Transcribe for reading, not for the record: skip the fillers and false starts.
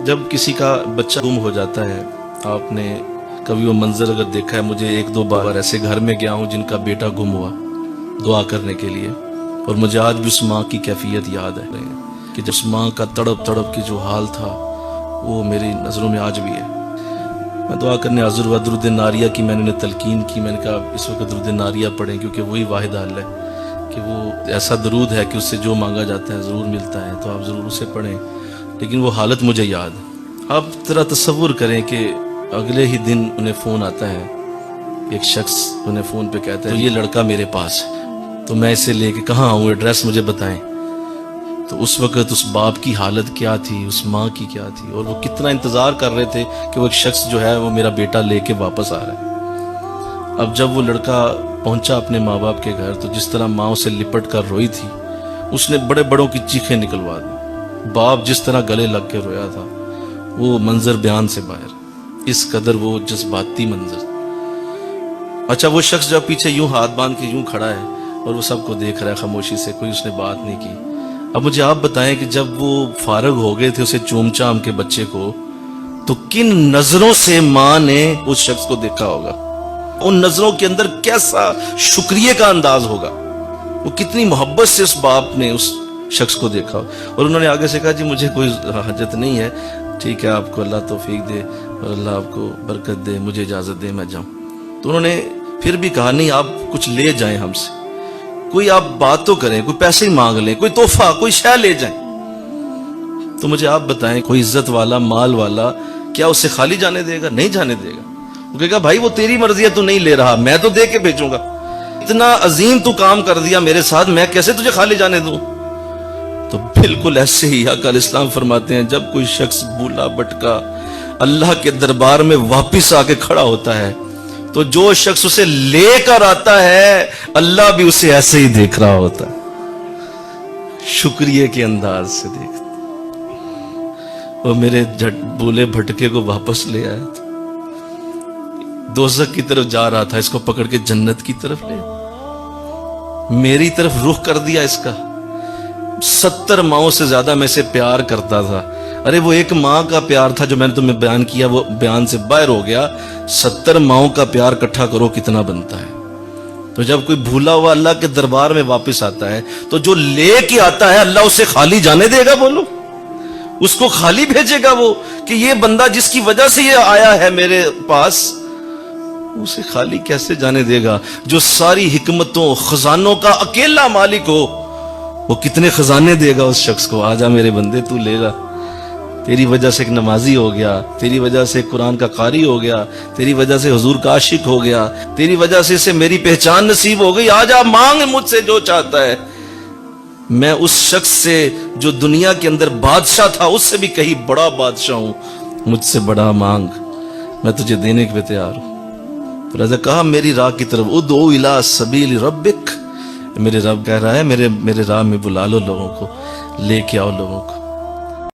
جب کسی کا بچہ گم ہو جاتا ہے، آپ نے کبھی وہ منظر اگر دیکھا ہے، مجھے ایک دو بار ایسے گھر میں گیا ہوں جن کا بیٹا گم ہوا دعا کرنے کے لیے، اور مجھے آج بھی اس ماں کی کیفیت یاد ہے کہ جس ماں کا تڑپ تڑپ کی جو حال تھا وہ میری نظروں میں آج بھی ہے۔ میں دعا کرنے حاضر ہوا، درود ناریہ کی میں نے انہیں تلقین کی، میں نے کہا اس وقت درود ناریہ پڑھیں کیونکہ وہی واحد حل ہے کہ وہ ایسا درود ہے کہ اس سے جو مانگا جاتا ہے ضرور ملتا ہے، تو آپ ضرور اسے پڑھیں۔ لیکن وہ حالت مجھے یاد ہے۔ آپ ذرا تصور کریں کہ اگلے ہی دن انہیں فون آتا ہے، ایک شخص انہیں فون پہ کہتا ہے یہ لڑکا میرے پاس ہے، تو میں اسے لے کے کہاں آؤں، ایڈریس مجھے بتائیں۔ تو اس وقت اس باپ کی حالت کیا تھی، اس ماں کی کیا تھی، اور وہ کتنا انتظار کر رہے تھے کہ وہ ایک شخص جو ہے وہ میرا بیٹا لے کے واپس آ رہا ہے۔ اب جب وہ لڑکا پہنچا اپنے ماں باپ کے گھر، تو جس طرح ماں اسے لپٹ کر روئی تھی، اس نے بڑے بڑوں کی چیخیں نکلوا دی۔ باپ جس طرح گلے لگ کے رویا تھا وہ منظر بیان سے باہر، اس قدر وہ جذباتی منظر۔ اچھا، وہ شخص جو پیچھے یوں ہاتھ باندھ کے یوں کھڑا ہے اور وہ سب کو دیکھ رہا ہے خاموشی سے، کوئی اس نے بات نہیں کی۔ اب مجھے آپ بتائیں کہ جب وہ فارغ ہو گئے تھے اسے چوم چام کے بچے کو، تو کن نظروں سے ماں نے اس شخص کو دیکھا ہوگا، ان نظروں کے اندر کیسا شکریہ کا انداز ہوگا، وہ کتنی محبت سے اس باپ نے اس شخص کو دیکھا۔ اور انہوں نے آگے سے کہا جی مجھے کوئی حاجت نہیں ہے، ٹھیک ہے، آپ کو اللہ توفیق دے اور اللہ آپ کو برکت دے، مجھے اجازت دے میں جاؤں۔ تو انہوں نے پھر بھی کہا نہیں، آپ کچھ لے جائیں ہم سے، کوئی آپ بات تو کریں، کوئی پیسے ہی مانگ لیں، کوئی تحفہ، کوئی شے لے جائیں۔ تو مجھے آپ بتائیں کوئی عزت والا، مال والا کیا اسے خالی جانے دے گا؟ نہیں جانے دے گا۔ وہ کہے گا بھائی وہ تیری مرضی ہے، تو نہیں لے رہا، میں تو دے کے بھیجوں گا، اتنا عظیم تو کام کر دیا میرے ساتھ، میں کیسے تجھے خالی جانے دوں؟ تو بالکل ایسے ہی آقا علیہ السلام فرماتے ہیں جب کوئی شخص بھولا بھٹکا اللہ کے دربار میں واپس آ کے کھڑا ہوتا ہے، تو جو شخص اسے لے کر آتا ہے اللہ بھی اسے ایسے ہی دیکھ رہا ہوتا ہے، شکریہ کے انداز سے دیکھتا۔ وہ میرے بھولے بھٹکے کو واپس لے آیا تھا، دوزخ کی طرف جا رہا تھا، اس کو پکڑ کے جنت کی طرف لے، میری طرف رخ کر دیا اس کا۔ 70 ماؤں سے زیادہ میں اسے پیار کرتا تھا۔ ارے وہ ایک ماں کا پیار تھا جو میں نے تمہیں بیان کیا، وہ بیان سے باہر ہو گیا۔ 70 ماؤں کا پیار اکٹھا کرو کتنا بنتا ہے۔ تو جب کوئی بھولا ہوا اللہ کے دربار میں واپس آتا ہے، تو جو لے کے آتا ہے اللہ اسے خالی جانے دے گا؟ بولو، اس کو خالی بھیجے گا وہ کہ یہ بندہ جس کی وجہ سے یہ آیا ہے میرے پاس، اسے خالی کیسے جانے دے گا؟ جو ساری حکمتوں خزانوں کا اکیلا مالک ہو، وہ کتنے خزانے دے گا اس شخص کو۔ آجا میرے بندے، تو لے گا، تیری وجہ سے ایک نمازی ہو گیا، تیری وجہ سے قرآن کا قاری ہو گیا، تیری وجہ سے حضور کا عاشق ہو گیا، تیری وجہ سے اسے میری پہچان نصیب ہو گئی۔ آجا مانگ مجھ سے جو چاہتا ہے، میں اس شخص سے جو دنیا کے اندر بادشاہ تھا اس سے بھی کہیں بڑا بادشاہ ہوں، مجھ سے بڑا مانگ، میں تجھے دینے کے لیے تیار ہوں۔ تو کہا میری راہ کی طرف، ادعو الی سبیل ربک، میرے رب کہہ رہا ہے میرے راہ میں بلا لو لوگوں کو، لے کے آؤ لوگوں کو۔